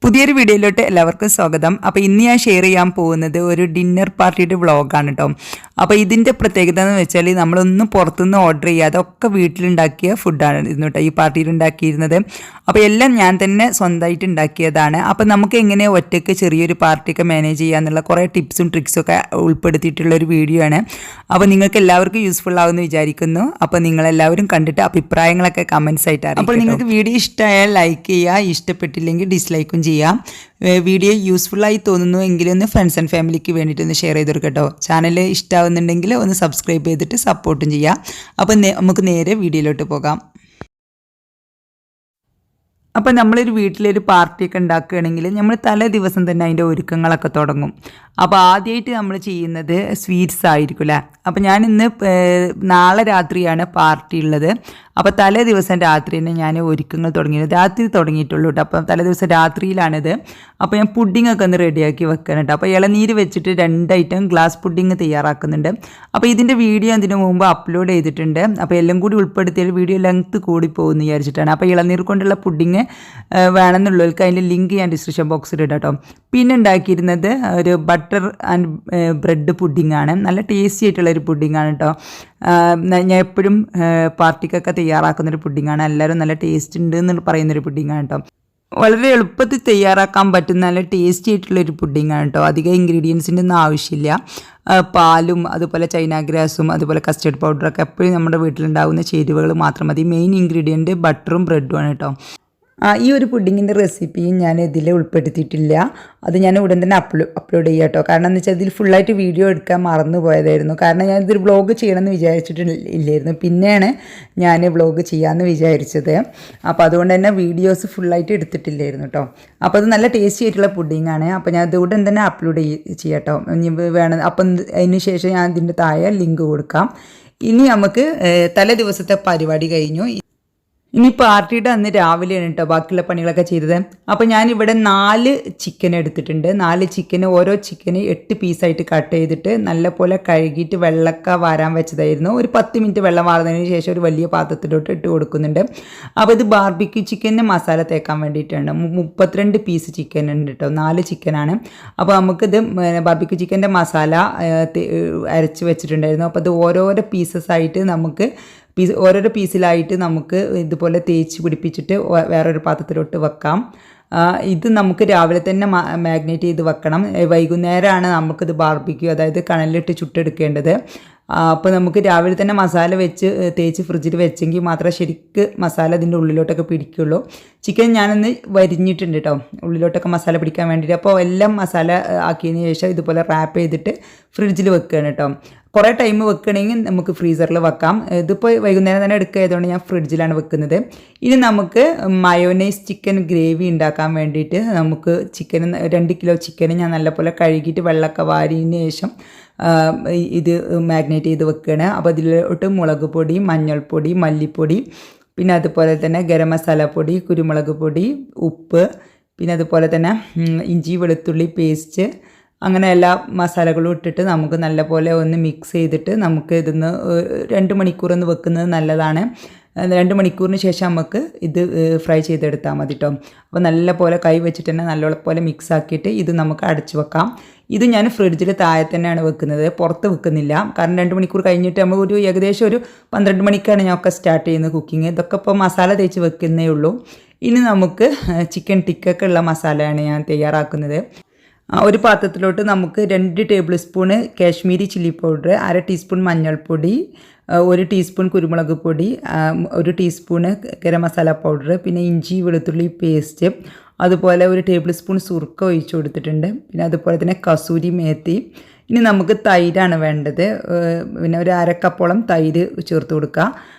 പുതിയൊരു വീഡിയോയിലോട്ട് എല്ലാവർക്കും സ്വാഗതം. അപ്പോൾ ഇന്ന് ഞാൻ ഷെയർ ചെയ്യാൻ പോകുന്നത് ഒരു ഡിന്നർ പാർട്ടിയുടെ വ്ളോഗാണ് കേട്ടോ. അപ്പോൾ ഇതിൻ്റെ പ്രത്യേകത എന്ന് വെച്ചാൽ നമ്മളൊന്നും പുറത്തുനിന്ന് ഓർഡർ ചെയ്യാതെ ഒക്കെ വീട്ടിലുണ്ടാക്കിയ ഫുഡാണ് ഇരുന്നു കേട്ടോ ഈ പാർട്ടിയിൽ ഉണ്ടാക്കിയിരുന്നത്. അപ്പോൾ എല്ലാം ഞാൻ തന്നെ സ്വന്തമായിട്ട് ഉണ്ടാക്കിയതാണ്. അപ്പോൾ നമുക്ക് എങ്ങനെ ഒറ്റയ്ക്ക് ചെറിയൊരു പാർട്ടിയൊക്കെ മാനേജ് ചെയ്യാന്നുള്ള കുറേ ടിപ്സും ട്രിക്സും ഒക്കെ ഉൾപ്പെടുത്തിയിട്ടുള്ളൊരു വീഡിയോ ആണ്. അപ്പോൾ നിങ്ങൾക്ക് എല്ലാവർക്കും യൂസ്ഫുൾ ആവുമെന്ന് വിചാരിക്കുന്നു. അപ്പോൾ നിങ്ങളെല്ലാവരും കണ്ടിട്ട് അഭിപ്രായങ്ങളൊക്കെ കമൻസ് ആയിട്ട് അറിയിക്കും. അപ്പോൾ നിങ്ങൾക്ക് വീഡിയോ ഇഷ്ടമായാൽ ലൈക്ക് ചെയ്യുക, ഇഷ്ടപ്പെട്ടില്ലെങ്കിൽ ഡിസ്ലൈക്കും ചെയ്യാം. വീഡിയോ യൂസ്ഫുള്ളായി തോന്നുന്നു എങ്കിലൊന്ന് ഫ്രണ്ട്സ് ആൻഡ് ഫാമിലിക്ക് വേണ്ടിയിട്ട് ഒന്ന് ഷെയർ ചെയ്ത് കൊടുക്കട്ടോ. ചാനൽ ഇഷ്ടമാവുന്നുണ്ടെങ്കിൽ ഒന്ന് സബ്സ്ക്രൈബ് ചെയ്തിട്ട് സപ്പോർട്ടും ചെയ്യാം. അപ്പോൾ നമുക്ക് നേരെ വീഡിയോയിലോട്ട് പോകാം. അപ്പോൾ നമ്മളൊരു വീട്ടിലൊരു പാർട്ടിയൊക്കെ ഉണ്ടാക്കുകയാണെങ്കിൽ നമ്മൾ തലേ ദിവസം തന്നെ അതിൻ്റെ ഒരുക്കങ്ങളൊക്കെ തുടങ്ങും. അപ്പോൾ ആദ്യമായിട്ട് നമ്മൾ ചെയ്യുന്നത് സ്വീറ്റ്സ് ആയിരിക്കും അല്ലേ. അപ്പോൾ ഞാനിന്ന് നാളെ രാത്രിയാണ് പാർട്ടി ഉള്ളത്. അപ്പോൾ തലേ ദിവസം രാത്രി തന്നെ ഞാൻ ഒരുക്കങ്ങൾ തുടങ്ങിയത് രാത്രി തുടങ്ങിയിട്ടുള്ളൂ കേട്ടോ. അപ്പോൾ തലേ ദിവസം രാത്രിയിലാണിത്. അപ്പോൾ ഞാൻ പുഡിങ്ങൊക്കെ ഒന്ന് റെഡിയാക്കി വെക്കണം കേട്ടോ. അപ്പോൾ ഇളനീര് വെച്ചിട്ട് 2 ഐറ്റം ഗ്ലാസ് പുഡിങ് തയ്യാറാക്കുന്നുണ്ട്. അപ്പോൾ ഇതിൻ്റെ വീഡിയോ അതിന് മുമ്പ് അപ്ലോഡ് ചെയ്തിട്ടുണ്ട്. അപ്പോൾ എല്ലാം കൂടി ഉൾപ്പെടുത്തിയാൽ വീഡിയോ ലെങ്ത്ത് കൂടി പോകുമെന്ന് വിചാരിച്ചിട്ടാണ്. അപ്പോൾ ഇളനീർ കൊണ്ടുള്ള പുഡിങ് വേണമെന്നുള്ളവർക്ക് അതിൻ്റെ ലിങ്ക് ഞാൻ ഡിസ്ക്രിപ്ഷൻ ബോക്സിൽ ഇടാം കേട്ടോ. പിന്നെ ഉണ്ടാക്കിയിരുന്നത് ഒരു ബട്ടർ ആൻഡ് ബ്രെഡ് പുഡിങ്ങാണ്. നല്ല ടേസ്റ്റി ആയിട്ടുള്ളൊരു പുഡിങ്ങാണ് കേട്ടോ. ഞാൻ എപ്പോഴും പാർട്ടിക്കൊക്കെ തയ്യാറാക്കുന്നൊരു പുഡിങ്ങാണ്. എല്ലാവരും നല്ല ടേസ്റ്റ് ഉണ്ട് എന്ന് പറയുന്നൊരു പുഡിങ്ങാണ് കേട്ടോ. വളരെ എളുപ്പത്തിൽ തയ്യാറാക്കാൻ പറ്റുന്ന നല്ല ടേസ്റ്റി ആയിട്ടുള്ളൊരു പുഡിങ്ങാണ് കേട്ടോ. അധികം ഇൻഗ്രീഡിയൻസിൻ്റെ ഒന്നും ആവശ്യമില്ല. പാലും അതുപോലെ ചൈന ഗ്രാസും അതുപോലെ കസ്റ്റർഡ് പൗഡറൊക്കെ എപ്പോഴും നമ്മുടെ വീട്ടിലുണ്ടാകുന്ന ചേരുവകൾ മാത്രം മതി. മെയിൻ ഇൻഗ്രീഡിയൻറ്റ് ബട്ടറും ബ്രെഡുമാണ് കേട്ടോ. ഈ ഒരു പുഡിങ്ങിൻ്റെ റെസിപ്പിയും ഞാൻ ഇതിൽ ഉൾപ്പെടുത്തിയിട്ടില്ല. അത് ഞാൻ ഉടൻ തന്നെ അപ്ലോഡ് ചെയ്യാം കേട്ടോ. കാരണം എന്ന് വെച്ചാൽ ഇതിൽ ഫുള്ളായിട്ട് വീഡിയോ എടുക്കാൻ മറന്നു പോയതായിരുന്നു. കാരണം ഞാൻ ഇതൊരു വ്ളോഗ് ചെയ്യണമെന്ന് വിചാരിച്ചിട്ടില്ലായിരുന്നു. പിന്നെയാണ് ഞാൻ വ്ളോഗ് ചെയ്യാമെന്ന് വിചാരിച്ചത്. അപ്പോൾ അതുകൊണ്ട് തന്നെ വീഡിയോസ് ഫുള്ളായിട്ട് എടുത്തിട്ടില്ലായിരുന്നു കേട്ടോ. അപ്പോൾ അത് നല്ല ടേസ്റ്റി ആയിട്ടുള്ള പുഡിങ്ങാണ്. അപ്പോൾ ഞാൻ അത് ഉടൻ തന്നെ അപ്ലോഡ് ചെയ്യാം കേട്ടോ. ഇനി വേണം. അപ്പം അതിന് ശേഷം ഞാൻ ഇതിൻ്റെ താഴെ ലിങ്ക് കൊടുക്കാം. ഇനി നമുക്ക് തലേ ദിവസത്തെ പരിപാടി കഴിഞ്ഞു. ഇനി പാർട്ടിയുടെ അന്ന് രാവിലെയാണ് കേട്ടോ ബാക്കിയുള്ള പണികളൊക്കെ ചെയ്തത്. അപ്പോൾ ഞാനിവിടെ 4 ചിക്കൻ എടുത്തിട്ടുണ്ട്. 4 ചിക്കന് ഓരോ ചിക്കന് 8 പീസായിട്ട് കട്ട് ചെയ്തിട്ട് നല്ലപോലെ കഴുകിയിട്ട് വെള്ളമൊക്കെ വാരാൻ വെച്ചതായിരുന്നു. ഒരു 10 മിനിറ്റ് വെള്ളം വാർന്നതിന് ശേഷം ഒരു വലിയ പാത്രത്തിലോട്ട് ഇട്ട് കൊടുക്കുന്നുണ്ട്. അപ്പോൾ ഇത് ബാർബിക്യൂ ചിക്കന് മസാല തേക്കാൻ വേണ്ടിയിട്ടുണ്ട്. 32 പീസ് ചിക്കൻ ഉണ്ട് കേട്ടോ. 4 ചിക്കനാണ്. അപ്പോൾ നമുക്കിത് ബാർബിക്യൂ ചിക്കൻ്റെ മസാല അരച്ച് വെച്ചിട്ടുണ്ടായിരുന്നു. അപ്പോൾ അത് ഓരോരോ പീസസായിട്ട് നമുക്ക് ഓരോരോ പീസിലായിട്ട് നമുക്ക് ഇതുപോലെ തേച്ച് പിടിപ്പിച്ചിട്ട് വേറൊരു പാത്രത്തിലോട്ട് വെക്കാം. ഇത് നമുക്ക് രാവിലെ തന്നെ മാഗ്നേറ്റ് ചെയ്ത് വെക്കണം. വൈകുന്നേരമാണ് നമുക്കിത് ബാർബിക്യൂ അതായത് കനലിലിട്ട് ചുട്ടെടുക്കേണ്ടത്. അപ്പോൾ നമുക്ക് രാവിലെ തന്നെ മസാല വെച്ച് തേച്ച് ഫ്രിഡ്ജിൽ വെച്ചെങ്കിൽ മാത്രമേ ശരിക്ക് മസാല ഇതിൻ്റെ ഉള്ളിലോട്ടൊക്കെ പിടിക്കുള്ളൂ. ചിക്കൻ ഞാനൊന്ന് വരിഞ്ഞിട്ടുണ്ട് കേട്ടോ ഉള്ളിലോട്ടൊക്കെ മസാല പിടിക്കാൻ വേണ്ടിയിട്ട്. അപ്പോൾ എല്ലാം മസാല ആക്കിയതിന് ശേഷം ഇതുപോലെ റാപ്പ് ചെയ്തിട്ട് ഫ്രിഡ്ജിൽ വെക്കുകയാണ് കേട്ടോ. കുറേ ടൈം വെക്കണമെങ്കിൽ നമുക്ക് ഫ്രീസറിൽ വെക്കാം. ഇതിപ്പോൾ വൈകുന്നേരം തന്നെ എടുക്കുകയായതുകൊണ്ട് ഞാൻ ഫ്രിഡ്ജിലാണ് വെക്കുന്നത്. ഇനി നമുക്ക് മയോനൈസ് ചിക്കൻ ഗ്രേവി ഉണ്ടാക്കാൻ വേണ്ടിയിട്ട് നമുക്ക് 2 കിലോ ചിക്കൻ ഞാൻ നല്ലപോലെ കഴുകിയിട്ട് വെള്ളമൊക്കെ വാരിയതിന് ശേഷം ഇത് മാഗ്നേറ്റ് ചെയ്ത് വെക്കുകയാണ്. അപ്പോൾ അതിലോട്ട് മുളക് പൊടി, മഞ്ഞൾപ്പൊടി, മല്ലിപ്പൊടി, പിന്നെ അതുപോലെ തന്നെ ഗരം മസാലപ്പൊടി, കുരുമുളക് പൊടി, ഉപ്പ്, പിന്നെ അതുപോലെ തന്നെ ഇഞ്ചി വെളുത്തുള്ളി പേസ്റ്റ്, അങ്ങനെ എല്ലാ മസാലകളും ഇട്ടിട്ട് നമുക്ക് നല്ലപോലെ ഒന്ന് മിക്സ് ചെയ്തിട്ട് നമുക്ക് ഇതിന്ന് 2 മണിക്കൂറൊന്ന് വെക്കുന്നത് നല്ലതാണ്. 2 മണിക്കൂറിന് ശേഷം നമുക്ക് ഇത് ഫ്രൈ ചെയ്തെടുത്താൽ മതി കേട്ടോ. അപ്പോൾ നല്ലപോലെ കൈ വെച്ചിട്ട് തന്നെ നല്ലപോലെ മിക്സ് ആക്കിയിട്ട് ഇത് നമുക്ക് അടച്ചു വെക്കാം. ഇത് ഞാൻ ഫ്രിഡ്ജിൽ താഴെ തന്നെയാണ് വെക്കുന്നത്, പുറത്ത് വെക്കുന്നില്ല. കാരണം 2 മണിക്കൂർ കഴിഞ്ഞിട്ട് നമ്മൾ ഏകദേശം ഒരു 12 മണിക്കാണ് ഞാനൊക്കെ സ്റ്റാർട്ട് ചെയ്യുന്നത് കുക്കിങ്. ഇതൊക്കെ ഇപ്പോൾ മസാല തേച്ച് വെക്കുന്നേ ഉള്ളൂ. ഇനി നമുക്ക് ചിക്കൻ ടിക്കൊക്കെ ഉള്ള മസാലയാണ് ഞാൻ തയ്യാറാക്കുന്നത്. ഒരു പാത്രത്തിലോട്ട് നമുക്ക് 2 table spoon Kashmiri chilli powder, 1/2 teaspoon മഞ്ഞൾപ്പൊടി, 1 ടീസ്പൂൺ കുരുമുളക് പൊടി, 1 ടീസ്പൂണ് ഗരം മസാല പൗഡർ, പിന്നെ ഇഞ്ചി വെളുത്തുള്ളി പേസ്റ്റ്, അതുപോലെ 1 ടേബിൾ സ്പൂൺ സുർക്ക ഒഴിച്ചു കൊടുത്തിട്ടുണ്ട്. പിന്നെ അതുപോലെ തന്നെ കസൂരി മേത്തി. ഇനി നമുക്ക് തൈരാണ് വേണ്ടത്. പിന്നെ ഒരു 1/2 കപ്പോളം തൈര് ചേർത്ത് കൊടുക്കുക.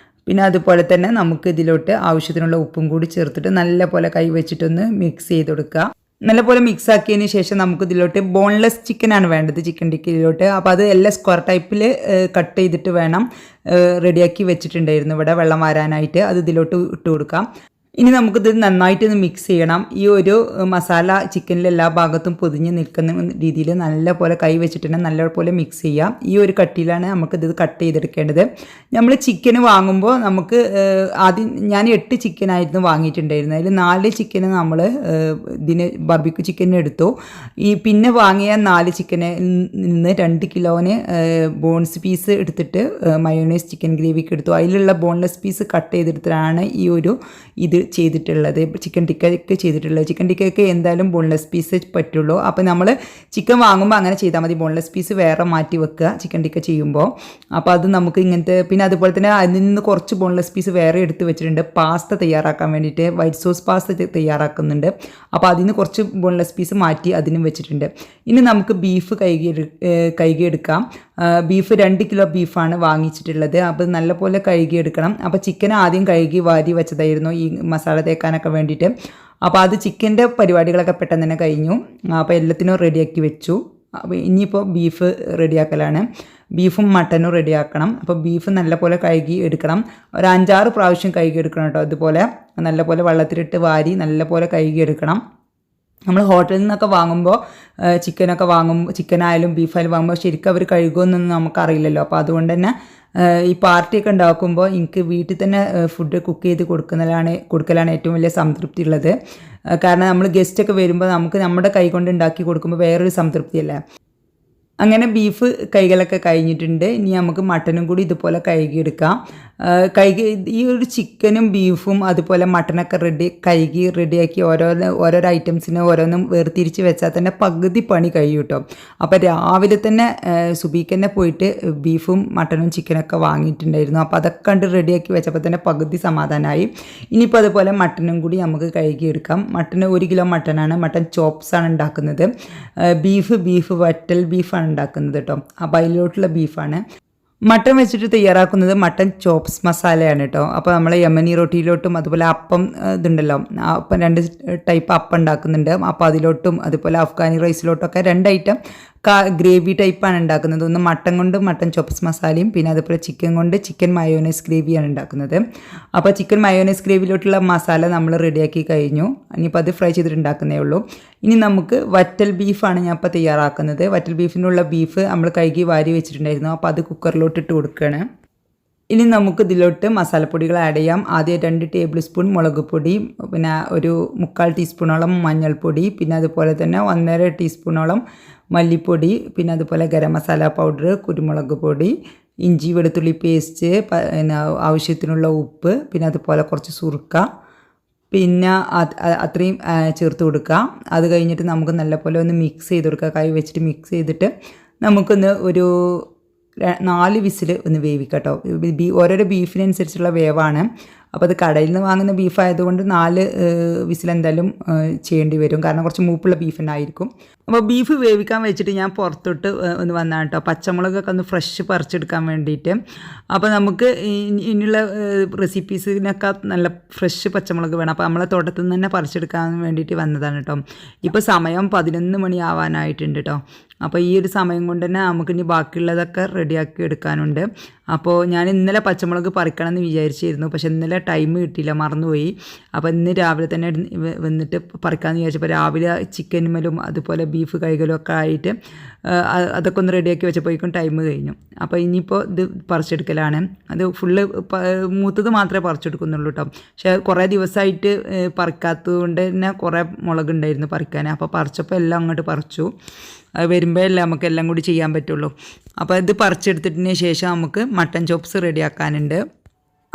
പിന്നെ അതുപോലെ തന്നെ നമുക്ക് ഇതിലോട്ട് ആവശ്യത്തിനുള്ള ഉപ്പും കൂടി ചേർത്തിട്ട് നല്ലപോലെ കൈ വെച്ചിട്ടൊന്ന് മിക്സ് ചെയ്ത് കൊടുക്കുക. നല്ലപോലെ മിക്സ് ആക്കിയതിന് ശേഷം നമുക്ക് ഇതിലോട്ട് ബോൺലെസ് ചിക്കനാണ് വേണ്ടത്, ചിക്കൻ ടിക്കയിലോട്ട്. അപ്പോൾ അത് എല്ലാം സ്ക്വയർ ടൈപ്പിൽ കട്ട് ചെയ്തിട്ട് വേണം റെഡിയാക്കി വെച്ചിട്ടുണ്ടായിരുന്നു ഇവിടെ വെള്ളം വാരാനായിട്ട്. അത് ഇതിലോട്ട് ഇട്ട് കൊടുക്കാം. ഇനി നമുക്കിത് നന്നായിട്ടൊന്ന് മിക്സ് ചെയ്യണം. ഈ ഒരു മസാല ചിക്കനിൽ എല്ലാ ഭാഗത്തും പൊതിഞ്ഞ് നിൽക്കുന്ന രീതിയിൽ നല്ലപോലെ കൈ വെച്ചിട്ട് തന്നെ നല്ലപോലെ മിക്സ് ചെയ്യാം. ഈ ഒരു കട്ടിയിലാണ് നമുക്കിത് കട്ട് ചെയ്തെടുക്കേണ്ടത്. നമ്മൾ ചിക്കൻ വാങ്ങുമ്പോൾ നമുക്ക് ആദ്യം ഞാൻ 8 ചിക്കനായിരുന്നു വാങ്ങിയിട്ടുണ്ടായിരുന്നത്. അതിൽ 4 ചിക്കന് നമ്മൾ ഇതിന് ബാർബിക്യൂ ചിക്കൻ എടുത്തു. പിന്നെ വാങ്ങിയ 4 ചിക്കനിൽ നിന്ന് 2 കിലോന് ബോൺസ് പീസ് എടുത്തിട്ട് മയോണൈസ് ചിക്കൻ ഗ്രേവിക്ക് എടുത്തു. അതിലുള്ള ബോൺലെസ് പീസ് കട്ട് ചെയ്തെടുത്തിട്ടാണ് ഈ ഒരു ഇത് ചെയ്തിട്ടുള്ളത്. ചിക്കൻ ടിക്കയൊക്കെ ചെയ്തിട്ടുള്ളത്. ചിക്കൻ ടിക്കയൊക്കെ എന്തായാലും ബോൺലെസ് പീസ് പറ്റുള്ളൂ. അപ്പോൾ നമ്മൾ ചിക്കൻ വാങ്ങുമ്പോൾ അങ്ങനെ ചെയ്താൽ മതി. ബോൺലെസ് പീസ് വേറെ മാറ്റി വെക്കുക ചിക്കൻ ടിക്ക ചെയ്യുമ്പോൾ. അപ്പോൾ അത് നമുക്ക് ഇങ്ങനത്തെ പിന്നെ അതുപോലെ തന്നെ അതിൽ നിന്ന് കുറച്ച് ബോൺലെസ് പീസ് വേറെ എടുത്ത് വെച്ചിട്ടുണ്ട്. പാസ്ത തയ്യാറാക്കാൻ വേണ്ടിയിട്ട് വൈറ്റ് സോസ് പാസ്ത തയ്യാറാക്കുന്നുണ്ട്. അപ്പോൾ അതിന് കുറച്ച് ബോൺലെസ് പീസ് മാറ്റി അതിനും വെച്ചിട്ടുണ്ട്. ഇനി നമുക്ക് ബീഫ് കഴുകിയെടുക്കാം. ബീഫ് 2 കിലോ ബീഫാണ് വാങ്ങിച്ചിട്ടുള്ളത്. അപ്പോൾ നല്ലപോലെ കഴുകിയെടുക്കണം. അപ്പോൾ ചിക്കൻ ആദ്യം കഴുകി വാരി വെച്ചതായിരുന്നു ഈ മസാല തേക്കാനൊക്കെ വേണ്ടിയിട്ട്. അപ്പോൾ അത് ചിക്കൻ്റെ പരിപാടികളൊക്കെ പെട്ടെന്ന് തന്നെ കഴിഞ്ഞു. അപ്പോൾ എല്ലാത്തിനും റെഡിയാക്കി വെച്ചു. അപ്പോൾ ഇനിയിപ്പോൾ ബീഫ് റെഡിയാക്കലാണ്. ബീഫും മട്ടനും റെഡിയാക്കണം. അപ്പോൾ ബീഫ് നല്ലപോലെ കഴുകി എടുക്കണം. ഒരു 5-6 പ്രാവശ്യം കഴുകി എടുക്കണം കേട്ടോ. അതുപോലെ നല്ലപോലെ വെള്ളത്തിലിട്ട് വാരി നല്ലപോലെ കഴുകി എടുക്കണം. നമ്മൾ ഹോട്ടലിൽ നിന്നൊക്കെ വാങ്ങുമ്പോൾ ചിക്കനായാലും ബീഫായാലും വാങ്ങുമ്പോൾ ശരിക്കും അവർ കഴുകുമെന്നൊന്നും നമുക്കറിയില്ലല്ലോ. അപ്പോൾ അതുകൊണ്ട് തന്നെ ഈ പാർട്ടിയൊക്കെ ഉണ്ടാക്കുമ്പോൾ എനിക്ക് വീട്ടിൽ തന്നെ ഫുഡ് കുക്ക് ചെയ്ത് കൊടുക്കലാണ് ഏറ്റവും വലിയ സംതൃപ്തി ഉള്ളത്. കാരണം നമ്മൾ ഗസ്റ്റൊക്കെ വരുമ്പോൾ നമുക്ക് നമ്മുടെ കൈ കൊണ്ട് ഉണ്ടാക്കി കൊടുക്കുമ്പോൾ വേറൊരു സംതൃപ്തിയല്ലേ. അങ്ങനെ ബീഫ് കൈകളൊക്കെ കഴിഞ്ഞിട്ടുണ്ട്. ഇനി നമുക്ക് മട്ടനും കൂടി ഇതുപോലെ കഴുകിയെടുക്കാം. ഈ ഒരു ചിക്കനും ബീഫും അതുപോലെ മട്ടനൊക്കെ കഴുകി റെഡിയാക്കി ഓരോരോ ഐറ്റംസിനെ ഓരോന്നും വേർതിരിച്ച് വെച്ചാൽ തന്നെ പകുതി പണി കഴിയും കേട്ടോ. അപ്പോൾ രാവിലെ തന്നെ സുബീക്ക് തന്നെ പോയിട്ട് ബീഫും മട്ടനും ചിക്കനൊക്കെ വാങ്ങിയിട്ടുണ്ടായിരുന്നു. അപ്പോൾ അതൊക്കെ കണ്ട് റെഡിയാക്കി വെച്ചപ്പോൾ തന്നെ പകുതി സമാധാനമായി. ഇനിയിപ്പോൾ അതുപോലെ മട്ടനും കൂടി നമുക്ക് കഴുകിയെടുക്കാം. മട്ടന് 1 കിലോ മട്ടനാണ്. മട്ടൻ ചോപ്സാണ് ഉണ്ടാക്കുന്നത്. ബീഫ് വറ്റൽ ബീഫാണ് ഉണ്ടാക്കുന്നത് കേട്ടോ. അപ്പോൾ അതിലോട്ടുള്ള ബീഫാണ്. മട്ടൻ വെച്ചിട്ട് തയ്യാറാക്കുന്നത് മട്ടൻ ചോപ്സ് മസാലയാണ് കേട്ടോ. അപ്പോൾ നമ്മൾ യമനി റൊട്ടിയിലോട്ടും അതുപോലെ അപ്പം ഇതുണ്ടല്ലോ, അപ്പം 2 ടൈപ്പ് അപ്പം ഉണ്ടാക്കുന്നുണ്ട്. അപ്പോൾ അതിലോട്ടും അതുപോലെ അഫ്ഗാനി റൈസിലോട്ടൊക്കെ 2 ഐറ്റം ഗ്രേവി ടൈപ്പാണ് ഉണ്ടാക്കുന്നത്. ഒന്ന് മട്ടൻ കൊണ്ട് മട്ടൻ ചോപ്സ് മസാലയും പിന്നെ അതുപോലെ ചിക്കൻ കൊണ്ട് ചിക്കൻ മയോണൈസ് ഗ്രേവിയാണ് ഉണ്ടാക്കുന്നത്. അപ്പോൾ ചിക്കൻ മയോണൈസ് ഗ്രേവിയിലോട്ടുള്ള മസാല നമ്മൾ റെഡിയാക്കി കഴിഞ്ഞു. ഇനിയിപ്പോൾ അത് ഫ്രൈ ചെയ്തിട്ടുണ്ടാക്കുന്നേ ഉള്ളൂ. ഇനി നമുക്ക് വറ്റൽ ബീഫാണ് ഞാൻ ഇപ്പോൾ തയ്യാറാക്കുന്നത്. വറ്റൽ ബീഫിനുള്ള ബീഫ് നമ്മൾ കഴുകി വാരി വെച്ചിട്ടുണ്ടായിരുന്നു. അപ്പോൾ അത് കുക്കറിലോട്ട് ഇട്ട് കൊടുക്കുകയാണ്. ഇനി നമുക്ക് ഇതിലോട്ട് മസാലപ്പൊടികൾ ആഡ് ചെയ്യാം. ആദ്യം 2 ടേബിൾ സ്പൂൺ മുളക് പൊടി, പിന്നെ ഒരു 3/4 ടീസ്പൂണോളം മഞ്ഞൾപ്പൊടി, പിന്നെ അതുപോലെ തന്നെ 1.5 ടീസ്പൂണോളം മല്ലിപ്പൊടി, പിന്നെ അതുപോലെ ഗരം മസാല പൗഡർ, കുരുമുളക് പൊടി, ഇഞ്ചി വെളുത്തുള്ളി പേസ്റ്റ്, പിന്നെ ആവശ്യത്തിനുള്ള ഉപ്പ്, പിന്നെ അതുപോലെ കുറച്ച് സുർക്ക, പിന്നെ അത്രയും ചേർത്ത് കൊടുക്കുക. അത് കഴിഞ്ഞിട്ട് നമുക്ക് നല്ലപോലെ ഒന്ന് മിക്സ് ചെയ്ത് കൊടുക്കുക. കൈ വെച്ചിട്ട് മിക്സ് ചെയ്തിട്ട് നമുക്കൊന്ന് ഒരു 4 വിസിൽ ഒന്ന് വേവിക്കട്ടോ. ഓരോരോ ബീഫിനനുസരിച്ചുള്ള വേവാണ്. അപ്പോൾ അത് കടയിൽ നിന്ന് വാങ്ങുന്ന ബീഫായതുകൊണ്ട് 4 വിസിൽ എന്തായാലും ചെയ്യേണ്ടി വരും. കാരണം കുറച്ച് മൂപ്പുള്ള ബീഫ് തന്നെ ആയിരിക്കും. അപ്പോൾ ബീഫ് വേവിക്കാൻ വെച്ചിട്ട് ഞാൻ പുറത്തോട്ട് ഒന്ന് വന്നതാണ് കേട്ടോ. പച്ചമുളകൊക്കെ ഒന്ന് ഫ്രഷ് പറിച്ചെടുക്കാൻ വേണ്ടിയിട്ട്. അപ്പോൾ നമുക്ക് ഇനിയുള്ള റെസിപ്പീസിനൊക്കെ നല്ല ഫ്രഷ് പച്ചമുളക് വേണം. അപ്പോൾ നമ്മളെ തോട്ടത്തിൽ നിന്ന് തന്നെ പറിച്ചെടുക്കാൻ വേണ്ടിയിട്ട് വന്നതാണ് കേട്ടോ. ഇപ്പോൾ സമയം 11 മണി ആവാനായിട്ടുണ്ട് കേട്ടോ. അപ്പോൾ ഈ ഒരു സമയം കൊണ്ട് തന്നെ നമുക്കിനി ബാക്കിയുള്ളതൊക്കെ റെഡിയാക്കി എടുക്കാനുണ്ട്. അപ്പോൾ ഞാൻ ഇന്നലെ പച്ചമുളക് പറിക്കണം എന്ന് വിചാരിച്ചിരുന്നു. പക്ഷെ ഇന്നലെ ടൈം കിട്ടിയില്ല, മറന്നുപോയി. അപ്പോൾ ഇന്ന് രാവിലെ തന്നെ വന്നിട്ട് പറിക്കാമെന്ന് വിചാരിച്ചപ്പോൾ രാവിലെ ചിക്കനുമലും അതുപോലെ ബീഫ് കൈകളും ഒക്കെ ആയിട്ട് അതൊക്കെ ഒന്ന് റെഡിയാക്കി വെച്ചപ്പോഴേക്കും ടൈം കഴിഞ്ഞു. അപ്പോൾ ഇനിയിപ്പോൾ ഇത് പറിച്ചെടുക്കലാണ്. അത് ഫുള്ള് മൂത്തത് മാത്രമേ പറിച്ചെടുക്കുന്നുള്ളൂ കേട്ടോ. പക്ഷേ കുറേ ദിവസമായിട്ട് പറിക്കാത്തത് കൊണ്ട് തന്നെ കുറേ മുളകുണ്ടായിരുന്നു പറിക്കാൻ. അപ്പോൾ പറിച്ചപ്പോൾ എല്ലാം അങ്ങോട്ട് പറിച്ചു. അത് വരുമ്പോഴല്ലേ നമുക്ക് എല്ലാം കൂടി ചെയ്യാൻ പറ്റുള്ളൂ. അപ്പോൾ ഇത് പറിച്ചെടുത്തതിന് ശേഷം നമുക്ക് മട്ടൻ ചോപ്സ് റെഡിയാക്കാനുണ്ട്.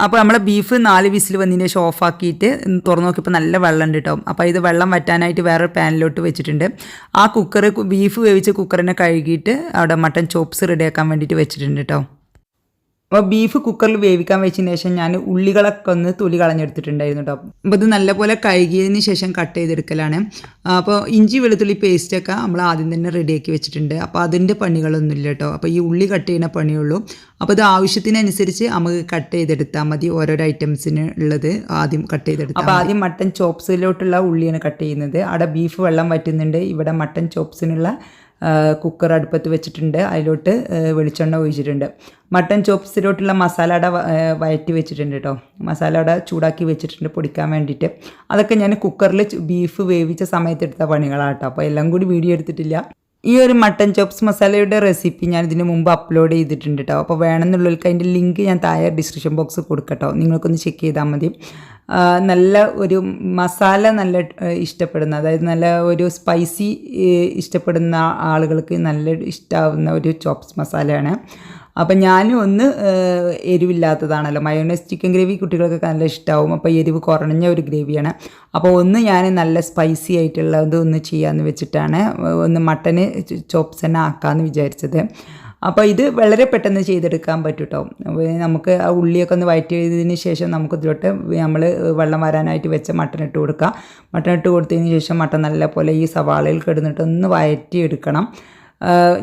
അപ്പോൾ നമ്മളെ ബീഫ് 4 വിസിൽ വന്നതിന് ശേഷം ഓഫാക്കിയിട്ട് തുറന്ന് നോക്കിയപ്പോൾ നല്ല വെള്ളം ഉണ്ട് കേട്ടോ. അപ്പോൾ ഇത് വെള്ളം വറ്റാനായിട്ട് വേറെ പാനിലോട്ട് വെച്ചിട്ടുണ്ട്. ആ ബീഫ് വേവിച്ച കുക്കറിനെ കഴുകിയിട്ട് അവിടെ മട്ടൻ ചോപ്സ് റെഡിയാക്കാൻ വേണ്ടിയിട്ട് വെച്ചിട്ടുണ്ട് കേട്ടോ. അപ്പോൾ ബീഫ് കുക്കറിൽ വേവിക്കാൻ വെച്ചതിന് ശേഷം ഞാൻ ഉള്ളികളൊക്കെ ഒന്ന് തൊലി കളഞ്ഞെടുത്തിട്ടുണ്ടായിരുന്നു കേട്ടോ. അപ്പോൾ ഇത് നല്ലപോലെ കഴുകിയതിന് ശേഷം കട്ട് ചെയ്തെടുക്കലാണ്. അപ്പോൾ ഇഞ്ചി വെളുത്തുള്ളി പേസ്റ്റൊക്കെ നമ്മൾ ആദ്യം തന്നെ റെഡിയാക്കി വെച്ചിട്ടുണ്ട്. അപ്പോൾ അതിൻ്റെ പണികളൊന്നുമില്ല കേട്ടോ. അപ്പോൾ ഈ ഉള്ളി കട്ട് ചെയ്യുന്ന പണിയുള്ളൂ. അപ്പോൾ ഇത് ആവശ്യത്തിനനുസരിച്ച് നമുക്ക് കട്ട് ചെയ്തെടുത്താൽ മതി. ഓരോരോ ഐറ്റംസിന് ഉള്ളത് ആദ്യം കട്ട് ചെയ്തെടുത്താൽ. അപ്പോൾ ആദ്യം മട്ടൻ ചോപ്സിലോട്ടുള്ള ഉള്ളിയാണ് കട്ട് ചെയ്യുന്നത്. അവിടെ ബീഫ് വെള്ളം വറ്റുന്നുണ്ട്. ഇവിടെ മട്ടൻ ചോപ്സിനുള്ള കുക്കർ അടുപ്പത്ത് വെച്ചിട്ടുണ്ട്. അതിലോട്ട് വെളിച്ചെണ്ണ ഒഴിച്ചിട്ടുണ്ട്. മട്ടൻ ചോപ്സിലോട്ടുള്ള മസാലയുടെ വയറ്റി വെച്ചിട്ടുണ്ട് കേട്ടോ. മസാലയുടെ ചൂടാക്കി വെച്ചിട്ടുണ്ട് പൊടിക്കാൻ വേണ്ടിയിട്ട്. അതൊക്കെ ഞാൻ കുക്കറിൽ ബീഫ് വേവിച്ച സമയത്ത് എടുത്ത പണികളാണ് കേട്ടോ. അപ്പോൾ എല്ലാം കൂടി വീഡിയോ എടുത്തിട്ടില്ല. ഈ ഒരു മട്ടൻ ചോപ്സ് മസാലയുടെ റെസിപ്പി ഞാൻ ഇതിന് മുമ്പ് അപ്ലോഡ് ചെയ്തിട്ടുണ്ട് കേട്ടോ. അപ്പോൾ വേണമെന്നുള്ളവർക്ക് അതിൻ്റെ ലിങ്ക് ഞാൻ താഴെ ഡിസ്ക്രിപ്ഷൻ ബോക്സ് കൊടുക്കട്ടോ. നിങ്ങൾക്കൊന്ന് ചെക്ക് ചെയ്താൽ മതി. നല്ല ഒരു മസാല നല്ല ഇഷ്ടപ്പെടുന്ന, അതായത് നല്ല ഒരു സ്പൈസി ഇഷ്ടപ്പെടുന്ന ആളുകൾക്ക് നല്ല ഇഷ്ടമാവുന്ന ഒരു ചോപ്സ് മസാലയാണ്. അപ്പം ഞാനും ഒന്ന് എരിവില്ലാത്തതാണല്ലോ. മയോണൈസ് ചിക്കൻ ഗ്രേവി കുട്ടികൾക്കൊക്കെ നല്ല ഇഷ്ടമാവും. അപ്പോൾ എരിവ് കുറഞ്ഞ ഒരു ഗ്രേവിയാണ്. അപ്പോൾ ഒന്ന് ഞാൻ നല്ല സ്പൈസി ആയിട്ടുള്ളത് ഒന്ന് ചെയ്യാമെന്ന് വെച്ചിട്ടാണ് ഒന്ന് മട്ടന് ചോപ്സ് തന്നെ ആക്കാമെന്ന് വിചാരിച്ചത്. അപ്പോൾ ഇത് വളരെ പെട്ടെന്ന് ചെയ്തെടുക്കാൻ പറ്റും കേട്ടോ. നമുക്ക് ആ ഉള്ളിയൊക്കെ ഒന്ന് വഴറ്റിയതിന് ശേഷം നമുക്ക് ഇതിലോട്ട് നമ്മൾ വെള്ളം വരാനായിട്ട് വെച്ച മട്ടൻ ഇട്ട് കൊടുക്കുക. മട്ടൻ ഇട്ട് കൊടുത്തതിന് ശേഷം മട്ടൻ നല്ലപോലെ ഈ സവാളയിൽ കിടന്നിട്ട് ഒന്ന് വഴറ്റിയെടുക്കണം.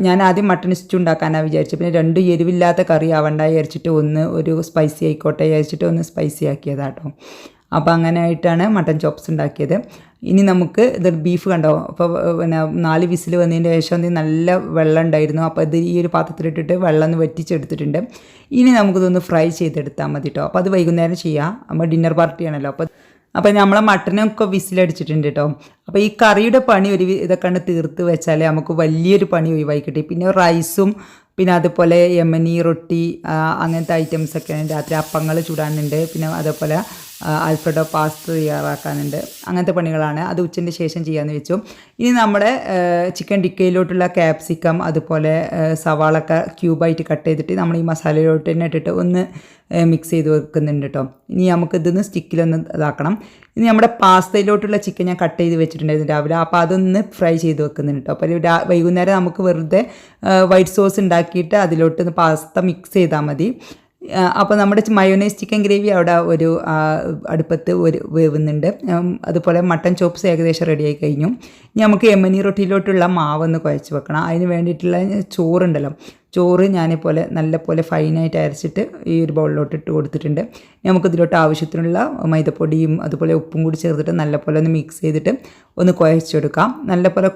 ഞാൻ ആദ്യം മട്ടൺ സ്റ്റൂ ഉണ്ടാക്കാനാണ് വിചാരിച്ചത്. പിന്നെ 2 എരിവില്ലാത്ത കറി ആവണ്ട വിചാരിച്ചിട്ട് ഒരു സ്പൈസി ആയിക്കോട്ടെ വിചാരിച്ചിട്ട് ഒന്ന് സ്പൈസി ആക്കിയതാട്ടോ. അപ്പോൾ അങ്ങനെ ആയിട്ടാണ് മട്ടൻ ചോപ്സ് ഉണ്ടാക്കിയത്. ഇനി നമുക്ക് ഇത് ബീഫ് കണ്ടോ. അപ്പോൾ പിന്നെ 4 വിസിൽ വന്നതിന് ശേഷം നല്ല വെള്ളം ഉണ്ടായിരുന്നു. അപ്പോൾ ഇത് ഈ ഒരു പാത്രത്തിലിട്ടിട്ട് വെള്ളം ഒന്ന് വറ്റിച്ചെടുത്തിട്ടുണ്ട്. ഇനി നമുക്കിതൊന്ന് ഫ്രൈ ചെയ്തെടുത്താൽ മതി കേട്ടോ. അപ്പോൾ അത് വൈകുന്നേരം ചെയ്യാം. നമ്മൾ ഡിന്നർ പാർട്ടിയാണല്ലോ. അപ്പോൾ നമ്മളെ മട്ടനൊക്കെ വിസിലടിച്ചിട്ടുണ്ട് കേട്ടോ. അപ്പോൾ ഈ കറിയുടെ പണി ഇതൊക്കെ തീർത്ത് വെച്ചാൽ നമുക്ക് വലിയൊരു പണി ഒഴിവായി കിട്ടി. പിന്നെ റൈസും പിന്നെ അതുപോലെ യമനി റൊട്ടി അങ്ങനത്തെ ഐറ്റംസൊക്കെ രാത്രി അപ്പങ്ങൾ ചൂടാനുണ്ട്. പിന്നെ അതേപോലെ ആൽഫ്രഡോ പാസ്ത തയ്യാറാക്കാനുണ്ട്. അങ്ങനത്തെ പണികളാണ്. അത് ഉച്ചൻ്റെ ശേഷം ചെയ്യാമെന്ന് വെച്ചു. ഇനി നമ്മുടെ ചിക്കൻ ടിക്കയിലോട്ടുള്ള ക്യാപ്സിക്കം അതുപോലെ സവാളൊക്കെ ക്യൂബായിട്ട് കട്ട് ചെയ്തിട്ട് നമ്മൾ ഈ മസാലയിലോട്ട് തന്നെ ഇട്ടിട്ട് ഒന്ന് മിക്സ് ചെയ്ത് വെക്കുന്നുണ്ട് കേട്ടോ. ഇനി നമുക്കിതൊന്ന് സ്റ്റിക്കിലൊന്ന് ഇതാക്കണം. ഇനി നമ്മുടെ പാസ്തയിലോട്ടുള്ള ചിക്കൻ ഞാൻ കട്ട് ചെയ്ത് വെച്ചിട്ടുണ്ടായിരുന്നു രാവിലെ. അപ്പോൾ അതൊന്ന് ഫ്രൈ ചെയ്ത് വെക്കുന്നുണ്ട് കേട്ടോ. അപ്പോൾ വൈകുന്നേരം നമുക്ക് വെറുതെ വൈറ്റ് സോസ് ഉണ്ടാക്കിയിട്ട് അതിലോട്ട് പാസ്ത മിക്സ് ചെയ്താൽ മതി. അപ്പോൾ നമ്മുടെ മയോണൈസ് ചിക്കൻ ഗ്രേവി അവിടെ ഒരു അടുപ്പത്ത് വേവുന്നുണ്ട്. അതുപോലെ മട്ടൻ ചോപ്സ് ഏകദേശം റെഡിയായി കഴിഞ്ഞു. ഇനി നമുക്ക് യമനി റൊട്ടിയിലോട്ടുള്ള മാവൊന്ന് കുഴച്ച് വെക്കണം. അതിന് വേണ്ടിയിട്ടുള്ള ചോറുണ്ടല്ലോ, ചോറ് ഞാനിപ്പോലെ നല്ലപോലെ ഫൈനായിട്ട് അരച്ചിട്ട് ഈ ഒരു ബൗളിലോട്ട് ഇട്ട് കൊടുത്തിട്ടുണ്ട്. നമുക്കിതിലോട്ട് ആവശ്യത്തിനുള്ള മൈദപ്പൊടിയും അതുപോലെ ഉപ്പും കൂടി ചേർത്തിട്ട് നല്ലപോലെ ഒന്ന് മിക്സ് ചെയ്തിട്ട് ഒന്ന് കുഴച്ചെടുക്കാം. നല്ലപോലെ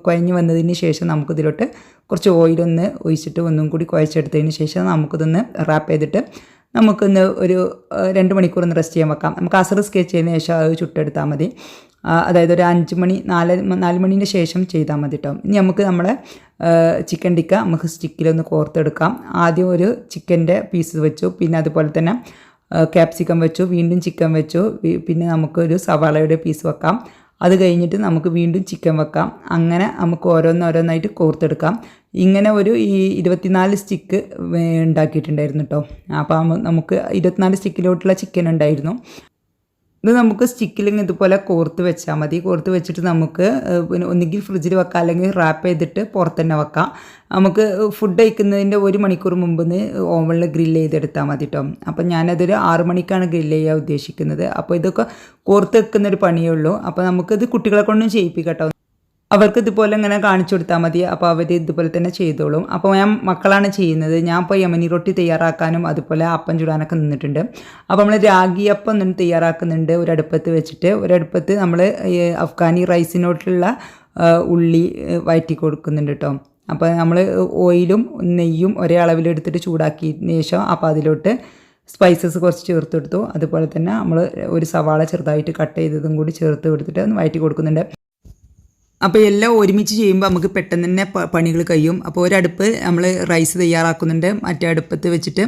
കുഴഞ്ഞ് വന്നതിന് ശേഷം നമുക്കിതിലോട്ട് കുറച്ച് ഓയിലൊന്ന് ഒഴിച്ചിട്ട് ഒന്നും കൂടി കുഴച്ചെടുത്തതിന് ശേഷം നമുക്കിതൊന്ന് റാപ്പ് ചെയ്തിട്ട് നമുക്കൊന്ന് ഒരു 2 മണിക്കൂർ ഒന്ന് റെസ്റ്റ് ചെയ്യാൻ വെക്കാം. നമുക്ക് അസർ സ്കെച്ച് ചെയ്തതിന് ശേഷം അത് ചുട്ടെടുത്താൽ മതി. അതായത് ഒരു 5 മണി 4 മണീൻ്റെ ശേഷം ചെയ്താൽ മതി കേട്ടോ. ഇനി നമുക്ക് നമ്മുടെ ചിക്കൻ ടിക്ക നമുക്ക് സ്റ്റിക്കിലൊന്ന് കോർത്തെടുക്കാം. ആദ്യം ഒരു ചിക്കൻ്റെ പീസ് വെച്ചു, പിന്നെ അതുപോലെ തന്നെ ക്യാപ്സിക്കം വെച്ചു, വീണ്ടും ചിക്കൻ വെച്ചു, പിന്നെ നമുക്കൊരു സവാളയുടെ പീസ് വെക്കാം. അത് കഴിഞ്ഞിട്ട് നമുക്ക് വീണ്ടും ചിക്കൻ വെക്കാം. അങ്ങനെ നമുക്ക് ഓരോന്നായിട്ട് കോർത്തെടുക്കാം. ഇങ്ങനെ ഒരു 24 സ്റ്റിക്ക് ഉണ്ടാക്കിയിട്ടുണ്ടായിരുന്നു കേട്ടോ. അപ്പോൾ നമുക്ക് 24 സ്റ്റിക്കിലോട്ടുള്ള ചിക്കൻ ഉണ്ടായിരുന്നു. ഇത് നമുക്ക് സ്റ്റിക്കിലിങ് ഇതുപോലെ കോർത്ത് വെച്ചാൽ മതി. കോർത്ത് വെച്ചിട്ട് നമുക്ക് പിന്നെ ഒന്നുകിൽ ഫ്രിഡ്ജിൽ വെക്കാം, അല്ലെങ്കിൽ റാപ്പ് ചെയ്തിട്ട് പുറത്ത് തന്നെ വെക്കാം. നമുക്ക് ഫുഡ് കഴിക്കുന്നതിൻ്റെ 1 മണിക്കൂർ മുമ്പ് ഓവനിൽ ഗ്രില്ല് ചെയ്തെടുത്താൽ മതി കേട്ടോ. അപ്പം ഞാനതൊരു 6 മണിക്കാണ് ഗ്രില്ല് ചെയ്യാൻ ഉദ്ദേശിക്കുന്നത്. അപ്പോൾ ഇതൊക്കെ കോർത്ത് വെക്കുന്നൊരു പണിയേ ഉള്ളൂ. അപ്പോൾ നമുക്കിത് കുട്ടികളെ കൊണ്ടും ചെയ്യിപ്പിക്കാം കേട്ടോ. അവർക്ക് ഇതുപോലെ ഇങ്ങനെ കാണിച്ചു കൊടുത്താൽ മതി. അപ്പോൾ അവർ ഇതുപോലെ തന്നെ ചെയ്തോളും. അപ്പോൾ ഞാൻ മക്കളാണ് ചെയ്യുന്നത്. ഞാൻ ഇപ്പോൾ യമനി റൊട്ടി തയ്യാറാക്കാനും അതുപോലെ അപ്പം ചുടാനൊക്കെ നിന്നിട്ടുണ്ട്. അപ്പോൾ നമ്മൾ രാഗി അപ്പം ഒന്ന് തയ്യാറാക്കുന്നുണ്ട് ഒരടുപ്പത്ത് വെച്ചിട്ട്. ഒരടുപ്പത്ത് നമ്മൾ അഫ്ഗാനി റൈസിനോട്ടുള്ള ഉള്ളി വഴറ്റി കൊടുക്കുന്നുണ്ട് കേട്ടോ. അപ്പോൾ നമ്മൾ ഓയിലും നെയ്യും ഒരേ അളവിലെടുത്തിട്ട് ചൂടാക്കിയതിന് ശേഷം അപ്പോൾ അതിലോട്ട് സ്പൈസസ് കുറച്ച് ചേർത്ത് കൊടുത്തു. അതുപോലെ തന്നെ നമ്മൾ ഒരു സവാള ചെറുതായിട്ട് കട്ട് ചെയ്തതും കൂടി ചേർത്ത് കൊടുത്തിട്ട് ഒന്ന് വഴറ്റി കൊടുക്കുന്നുണ്ട്. അപ്പോൾ എല്ലാം ഒരുമിച്ച് ചെയ്യുമ്പോൾ നമുക്ക് പെട്ടെന്ന് തന്നെ പണികൾ കഴിയും. അപ്പോൾ ഒരടുപ്പ് നമ്മൾ റൈസ് തയ്യാറാക്കുന്നുണ്ട്, മറ്റേ അടുപ്പത്ത് വെച്ചിട്ട്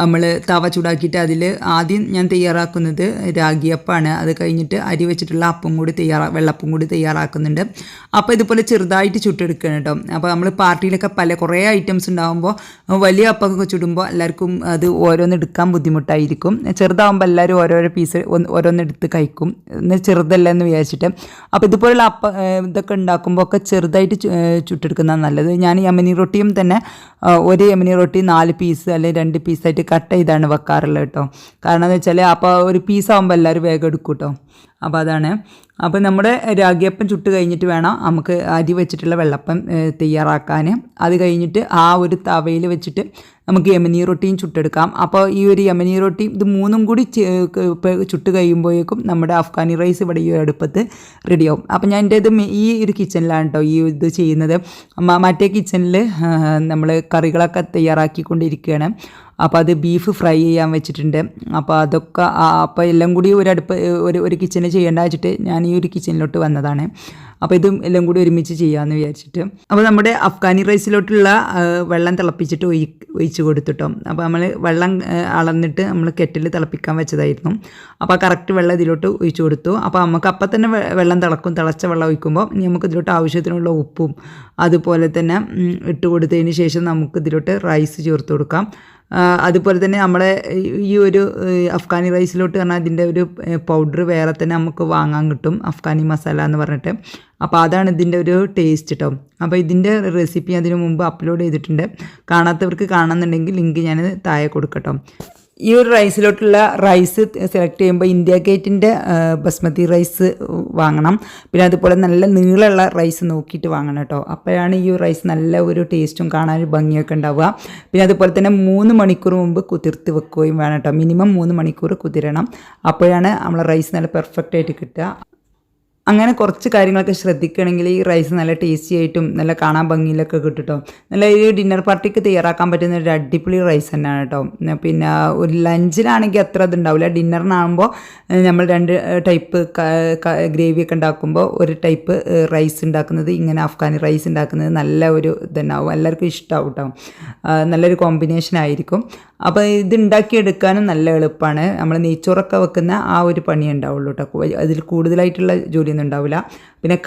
നമ്മൾ തവ ചൂടാക്കിയിട്ട് അതിൽ ആദ്യം ഞാൻ തയ്യാറാക്കുന്നത് രാഗിയപ്പമാണ്. അത് കഴിഞ്ഞിട്ട് അരി വെച്ചിട്ടുള്ള അപ്പം കൂടി വെള്ളപ്പം കൂടി തയ്യാറാക്കുന്നുണ്ട്. അപ്പോൾ ഇതുപോലെ ചെറുതായിട്ട് ചുട്ടെടുക്കണം കേട്ടോ. അപ്പോൾ നമ്മൾ പാർട്ടിയിലൊക്കെ കുറേ ഐറ്റംസ് ഉണ്ടാകുമ്പോൾ വലിയ അപ്പമൊക്കെ ചുടുമ്പോൾ എല്ലാവർക്കും അത് ഓരോന്ന് എടുക്കാൻ ബുദ്ധിമുട്ടായിരിക്കും. ചെറുതാകുമ്പോൾ എല്ലാവരും ഓരോരോ പീസ് ഓരോന്നെടുത്ത് കഴിക്കും, ചെറുതല്ല എന്ന് വിചാരിച്ചിട്ട്. അപ്പോൾ ഇതുപോലുള്ള ഇതൊക്കെ ഉണ്ടാക്കുമ്പോൾ ഒക്കെ ചെറുതായിട്ട് ചുട്ടെടുക്കുന്നതാണ് നല്ലത്. ഞാൻ യമനി റൊട്ടിയും തന്നെ ഒരു യമനി റൊട്ടി 4 പീസ് അല്ലെങ്കിൽ 2 പീസായിട്ട് ചെറുതായിട്ട് കട്ട് ചെയ്താണ് വെക്കാറുള്ളത് കേട്ടോ. കാരണം എന്ന് വെച്ചാൽ അപ്പോൾ ഒരു പീസാകുമ്പോൾ എല്ലാവരും വേഗം എടുക്കും കേട്ടോ. അപ്പോൾ അതാണ്. അപ്പോൾ നമ്മുടെ രാഗിയപ്പം ചുട്ട് കഴിഞ്ഞിട്ട് വേണം നമുക്ക് അരി വെച്ചിട്ടുള്ള വെള്ളപ്പം തയ്യാറാക്കാൻ. അത് കഴിഞ്ഞിട്ട് ആ ഒരു തവയിൽ വെച്ചിട്ട് നമുക്ക് യമനി റൊട്ടിയും ചുട്ടെടുക്കാം. അപ്പോൾ ഈ ഒരു യമനി റൊട്ടി ഇത് മൂന്നും കൂടി ചുട്ട് കഴിയുമ്പോഴേക്കും നമ്മുടെ അഫ്ഗാനി റൈസ് ഇവിടെ ഈ ഒരു അടുപ്പത്ത് റെഡിയാവും. അപ്പോൾ ഞാൻ എൻ്റെ ഇത് ഈ ഒരു കിച്ചണിലാണ് കേട്ടോ ഈ ഇത് ചെയ്യുന്നത്. മറ്റേ കിച്ചണിൽ നമ്മൾ കറികളൊക്കെ തയ്യാറാക്കിക്കൊണ്ടിരിക്കുകയാണ്. അപ്പോൾ അത് ബീഫ് ഫ്രൈ ചെയ്യാൻ വെച്ചിട്ടുണ്ട്. അപ്പോൾ അതൊക്കെ അപ്പോൾ എല്ലാം കൂടി ഒരു കിച്ചണിൽ ചെയ്യേണ്ട വെച്ചിട്ട് ഞാൻ ഈ ഒരു കിച്ചണിലോട്ട് വന്നതാണ്. അപ്പോൾ ഇതും എല്ലാം കൂടി ഒരുമിച്ച് ചെയ്യാമെന്ന് വിചാരിച്ചിട്ട്. അപ്പോൾ നമ്മുടെ അഫ്ഗാനി റൈസിലോട്ടുള്ള വെള്ളം തിളപ്പിച്ചിട്ട് ഒഴിച്ച് കൊടുത്തിട്ടോ. അപ്പോൾ നമ്മൾ വെള്ളം അളന്നിട്ട് നമ്മൾ കെറ്റിൽ തിളപ്പിക്കാൻ വെച്ചതായിരുന്നു. അപ്പോൾ കറക്റ്റ് വെള്ളം ഇതിലോട്ട് ഒഴിച്ച് കൊടുത്തു. അപ്പോൾ നമുക്ക് അപ്പം തന്നെ വെള്ളം തിളക്കും. തിളച്ച വെള്ളം ഒഴിക്കുമ്പോൾ നമുക്ക് ഇതിലോട്ട് ആവശ്യത്തിനുള്ള ഉപ്പും അതുപോലെ തന്നെ ഇട്ട് കൊടുത്തതിന് ശേഷം നമുക്ക് ഇതിലോട്ട് റൈസ് ചേർത്ത് കൊടുക്കാം. അതുപോലെ തന്നെ നമ്മളെ ഈ ഒരു അഫ്ഗാനി റൈസിലോട്ട് പറഞ്ഞാൽ അതിൻ്റെ ഒരു പൗഡർ വേറെ തന്നെ നമുക്ക് വാങ്ങാൻ കിട്ടും, അഫ്ഗാനി മസാല എന്ന് പറഞ്ഞിട്ട്. അപ്പോൾ അതാണ് ഇതിൻ്റെ ഒരു ടേസ്റ്റ് കേട്ടോ. അപ്പോൾ ഇതിൻ്റെ റെസിപ്പി അതിന് മുമ്പ് അപ്ലോഡ് ചെയ്തിട്ടുണ്ട്. കാണാത്തവർക്ക് കാണുന്നുണ്ടെങ്കിൽ ലിങ്ക് ഞാൻ താഴെ കൊടുക്കട്ടോ. ഈ ഒരു റൈസിലോട്ടുള്ള റൈസ് സെലക്ട് ചെയ്യുമ്പോൾ ഇന്ത്യ ഗേറ്റിൻ്റെ ബസ്മതി റൈസ് വാങ്ങണം. പിന്നെ അതുപോലെ നല്ല നീളമുള്ള റൈസ് നോക്കിയിട്ട് വാങ്ങണം കേട്ടോ. അപ്പോഴാണ് ഈ റൈസ് നല്ല ഒരു ടേസ്റ്റും കാണാൻ ഭംഗിയൊക്കെ ഉണ്ടാവുക. പിന്നെ അതുപോലെ തന്നെ 3 മണിക്കൂർ മുമ്പ് കുതിർത്ത് വെക്കുകയും വേണം കേട്ടോ. മിനിമം 3 മണിക്കൂർ കുതിരണം. അപ്പോഴാണ് നമ്മളെ റൈസ് നല്ല പെർഫെക്റ്റ് ആയിട്ട് കിട്ടുക. അങ്ങനെ കുറച്ച് കാര്യങ്ങളൊക്കെ ശ്രദ്ധിക്കുകയാണെങ്കിൽ ഈ റൈസ് നല്ല ടേസ്റ്റി ആയിട്ടും നല്ല കാണാൻ ഭംഗിയിലൊക്കെ കിട്ടും കേട്ടോ. നല്ല ഈ ഡിന്നർ പാർട്ടിക്ക് തയ്യാറാക്കാൻ പറ്റുന്ന ഒരു അടിപൊളി റൈസ് തന്നെയാണ് കേട്ടോ. പിന്നെ ഒരു ലഞ്ചിനാണെങ്കിൽ അത്ര ഇതുണ്ടാവില്ല. ഡിന്നറിനാകുമ്പോൾ നമ്മൾ 2 ടൈപ്പ് ഗ്രേവിയൊക്കെ ഉണ്ടാക്കുമ്പോൾ ഒരു ടൈപ്പ് റൈസ് ഉണ്ടാക്കുന്നത്, ഇങ്ങനെ അഫ്ഗാനി റൈസ് ഉണ്ടാക്കുന്നത് നല്ല ഒരു ഇതുണ്ടാവും. എല്ലാവർക്കും ഇഷ്ടമാവും കേട്ടോ. നല്ലൊരു കോമ്പിനേഷൻ ആയിരിക്കും. അപ്പോൾ ഇത് ഉണ്ടാക്കിയെടുക്കാനും നല്ല എളുപ്പമാണ്. നമ്മൾ നെയ്ച്ചോറൊക്കെ വെക്കുന്ന ആ ഒരു പണി ഉണ്ടാവുള്ളൂ കേട്ടോ. അതിൽ കൂടുതലായിട്ടുള്ള ജോലിയൊന്നും ഉണ്ടാവില്ല. പിന്നെ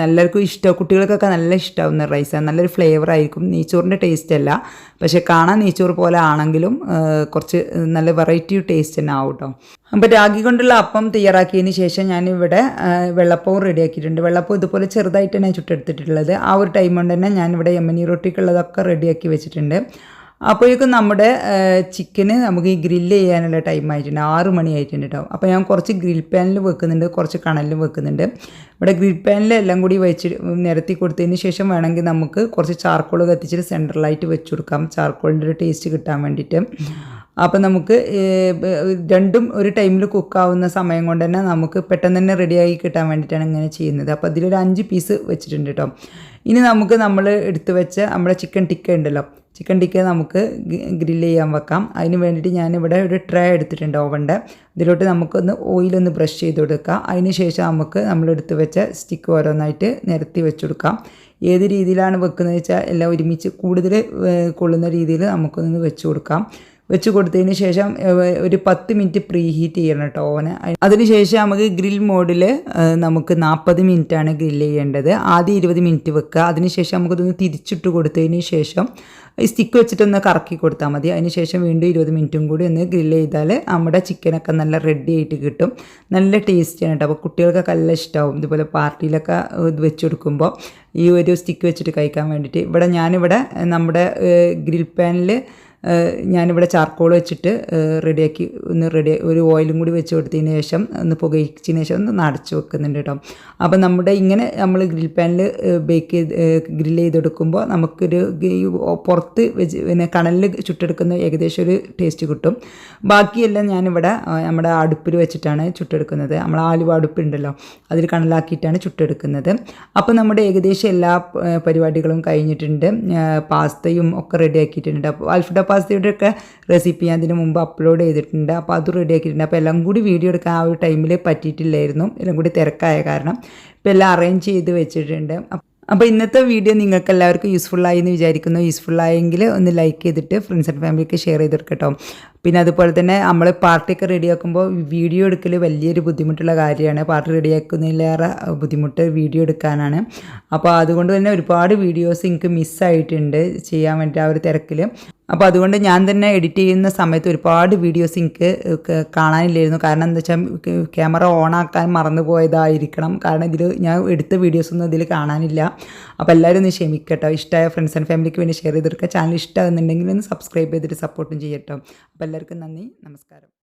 എല്ലാവർക്കും ഇഷ്ടം, കുട്ടികൾക്കൊക്കെ നല്ല ഇഷ്ടമാവുന്ന റൈസാണ്. നല്ലൊരു ഫ്ലേവർ ആയിരിക്കും. നെയ്ച്ചോറിൻ്റെ ടേസ്റ്റ് അല്ല, പക്ഷേ കാണാൻ നെയ്ച്ചോറ് പോലെ ആണെങ്കിലും കുറച്ച് നല്ല വെറൈറ്റി ടേസ്റ്റ് തന്നെ ആവും കേട്ടോ. അപ്പോൾ രാഗി കൊണ്ടുള്ള അപ്പം തയ്യാറാക്കിയതിന് ശേഷം ഞാനിവിടെ വെള്ളപ്പവും റെഡിയാക്കിയിട്ടുണ്ട്. വെള്ളപ്പം ഇതുപോലെ ചെറുതായിട്ട് തന്നെ ചുട്ടെടുത്തിട്ടുള്ളത്. ആ ഒരു ടൈം കൊണ്ട് തന്നെ ഞാനിവിടെ യമനി റൊട്ടിക്കുള്ളതൊക്കെ റെഡിയാക്കി വെച്ചിട്ടുണ്ട്. അപ്പോഴേക്കും നമ്മുടെ ചിക്കന് നമുക്ക് ഈ ഗ്രില്ല് ചെയ്യാനുള്ള ടൈം ആയിട്ടുണ്ട്. 6 മണി ആയിട്ടുണ്ട് കേട്ടോ. അപ്പോൾ ഞാൻ കുറച്ച് ഗ്രിൽ പാനിൽ വെക്കുന്നുണ്ട്, കുറച്ച് കണലിലും വെക്കുന്നുണ്ട്. ഇവിടെ ഗ്രിൽ പാനിൽ എല്ലാം കൂടി വെച്ച് നിരത്തി കൊടുത്തതിന് ശേഷം വേണമെങ്കിൽ നമുക്ക് കുറച്ച് ചാർക്കോൾ കത്തിച്ചിട്ട് സെൻട്രലായിട്ട് വെച്ച് കൊടുക്കാം, ചാർക്കോളിൻ്റെ ഒരു ടേസ്റ്റ് കിട്ടാൻ വേണ്ടിയിട്ട്. അപ്പോൾ നമുക്ക് രണ്ടും ഒരു ടൈമിൽ കുക്കാവുന്ന സമയം കൊണ്ട് തന്നെ നമുക്ക് പെട്ടെന്ന് തന്നെ റെഡിയാക്കി കിട്ടാൻ വേണ്ടിയിട്ടാണ് ഇങ്ങനെ ചെയ്യുന്നത്. അപ്പോൾ അതിലൊരു 5 പീസ് വെച്ചിട്ടുണ്ട് കേട്ടോ. ഇനി നമുക്ക് നമ്മൾ എടുത്ത് വെച്ച നമ്മുടെ ചിക്കൻ ടിക്ക ഉണ്ടല്ലോ, ചിക്കൻ ടിക്ക നമുക്ക് ഗ്രില്ല് ചെയ്യാൻ വെക്കാം. അതിന് വേണ്ടിയിട്ട് ഞാനിവിടെ ഒരു ട്രേ എടുത്തിട്ടുണ്ട് ഓവൻ്റെ. ഇതിലോട്ട് നമുക്കൊന്ന് ഓയിലൊന്ന് ബ്രഷ് ചെയ്ത് കൊടുക്കാം. അതിന് ശേഷം നമുക്ക് നമ്മളെടുത്ത് വെച്ച സ്റ്റിക്ക് ഓരോന്നായിട്ട് നിരത്തി വെച്ച് കൊടുക്കാം. ഏത് രീതിയിലാണ് വെക്കുന്നത് വെച്ചാൽ എല്ലാം ഒരുമിച്ച് കൂടുതൽ കൊള്ളുന്ന രീതിയിൽ നമുക്കൊന്ന് വെച്ച് കൊടുക്കാം. വെച്ച് കൊടുത്തതിന് ശേഷം ഒരു 10 മിനിറ്റ് പ്രീ ഹീറ്റ് ചെയ്യണം കേട്ടോ ഓവന്. അതിനുശേഷം നമുക്ക് ഗ്രിൽ മോഡിൽ നമുക്ക് 40 മിനിറ്റാണ് ഗ്രില്ല് ചെയ്യേണ്ടത്. ആദ്യം 20 മിനിറ്റ് വെക്കുക. അതിനുശേഷം നമുക്കതൊന്ന് തിരിച്ചിട്ട് കൊടുത്തതിന് ശേഷം ഈ സ്റ്റിക്ക് വെച്ചിട്ടൊന്ന് കറക്കി കൊടുത്താൽ മതി. അതിനുശേഷം വീണ്ടും 20 മിനിറ്റും കൂടി ഒന്ന് ഗ്രില്ല് ചെയ്താൽ നമ്മുടെ ചിക്കനൊക്കെ നല്ല റെഡി ആയിട്ട് കിട്ടും. നല്ല ടേസ്റ്റിയാണ് കേട്ടോ. അപ്പോൾ കുട്ടികൾക്കൊക്കെ നല്ല ഇഷ്ടമാവും. ഇതുപോലെ പാർട്ടിയിലൊക്കെ ഇത് വെച്ച് കൊടുക്കുമ്പോൾ ഈ ഒരു സ്റ്റിക്ക് വെച്ചിട്ട് കഴിക്കാൻ വേണ്ടിയിട്ട്. ഞാനിവിടെ നമ്മുടെ ഗ്രിൽ പാനിൽ ഞാനിവിടെ ചാർക്കോൾ വെച്ചിട്ട് ഒരു ഓയിലും കൂടി വെച്ച് കൊടുത്തതിന് ശേഷം ഒന്ന് പുകയിച്ചതിന് ശേഷം ഒന്ന് അടച്ച് വെക്കുന്നുണ്ട് കേട്ടോ. അപ്പോൾ ഇങ്ങനെ നമ്മൾ ഗ്രിൽ പാനിൽ ഗ്രില്ല് ചെയ്തെടുക്കുമ്പോൾ നമുക്കൊരു പുറത്ത് വെച്ച് പിന്നെ കണലിൽ ചുട്ടെടുക്കുന്ന ഏകദേശം ഒരു ടേസ്റ്റ് കിട്ടും. ബാക്കിയെല്ലാം ഞാനിവിടെ നമ്മുടെ അടുപ്പിൽ വെച്ചിട്ടാണ് ചുട്ടെടുക്കുന്നത്. നമ്മൾ ആലുവ അടുപ്പുണ്ടല്ലോ, അതിൽ കണലാക്കിയിട്ടാണ് ചുട്ടെടുക്കുന്നത്. അപ്പോൾ നമ്മുടെ ഏകദേശം എല്ലാ പരിപാടികളും കഴിഞ്ഞിട്ടുണ്ട്. പാസ്തയും ഒക്കെ റെഡിയാക്കിയിട്ടുണ്ട്. അപ്പോൾ അൽഫ്രഡോ പാസ്തയുടെ ഒക്കെ റെസിപ്പി ഞാൻ അതിന് മുമ്പ് അപ്ലോഡ് ചെയ്തിട്ടുണ്ട്. അപ്പോൾ അത് റെഡിയാക്കിയിട്ടുണ്ട്. അപ്പോൾ എല്ലാം കൂടി വീഡിയോ എടുക്കാൻ ആ ഒരു ടൈമിൽ പറ്റിയിട്ടില്ലായിരുന്നു, എല്ലാം കൂടി തിരക്കായ കാരണം. ഇപ്പോൾ എല്ലാം അറേഞ്ച് ചെയ്ത് വെച്ചിട്ടുണ്ട്. അപ്പോൾ ഇന്നത്തെ വീഡിയോ നിങ്ങൾക്ക് എല്ലാവർക്കും യൂസ്ഫുള്ളായി എന്ന് വിചാരിക്കുന്നു. യൂസ്ഫുള്ളായെങ്കിൽ ഒന്ന് ലൈക്ക് ചെയ്തിട്ട് ഫ്രണ്ട്സ് ആൻഡ് ഫാമിലിക്ക് ഷെയർ ചെയ്ത് കേട്ടോ. പിന്നെ അതുപോലെ തന്നെ നമ്മൾ പാർട്ടിയൊക്കെ റെഡിയാക്കുമ്പോൾ വീഡിയോ എടുക്കൽ വലിയൊരു ബുദ്ധിമുട്ടുള്ള കാര്യമാണ്. പാർട്ടി റെഡിയാക്കുന്നതിലേറെ ബുദ്ധിമുട്ട് വീഡിയോ എടുക്കാനാണ്. അപ്പോൾ അതുകൊണ്ട് തന്നെ ഒരുപാട് വീഡിയോസ് എനിക്ക് മിസ്സായിട്ടുണ്ട് ചെയ്യാൻ വേണ്ടി ആ ഒരു തിരക്കിൽ. അപ്പോൾ അതുകൊണ്ട് ഞാൻ തന്നെ എഡിറ്റ് ചെയ്യുന്ന സമയത്ത് ഒരുപാട് വീഡിയോസ് എനിക്ക് കാണാനില്ലായിരുന്നു. കാരണം എന്താ വെച്ചാൽ ക്യാമറ ഓണാക്കാൻ മറന്നു പോയതായിരിക്കണം. കാരണം ഇതിൽ ഞാൻ എടുത്ത വീഡിയോസൊന്നും ഇതിൽ കാണാനില്ല. അപ്പോൾ എല്ലാവരും ഒന്ന് ക്ഷമിക്കട്ടോ. ഇഷ്ടമായ ഫ്രണ്ട്സ് ആൻഡ് ഫാമിലിക്ക് വേണ്ടി ഷെയർ ചെയ്തെടുക്കുക. ചാനൽ ഇഷ്ടമാകുന്നുണ്ടെങ്കിൽ ഒന്ന് സബ്സ്ക്രൈബ് ചെയ്തിട്ട് സപ്പോർട്ടും ചെയ്യട്ടോ. അപ്പോൾ എല്ലാവർക്കും നന്ദി, നമസ്കാരം.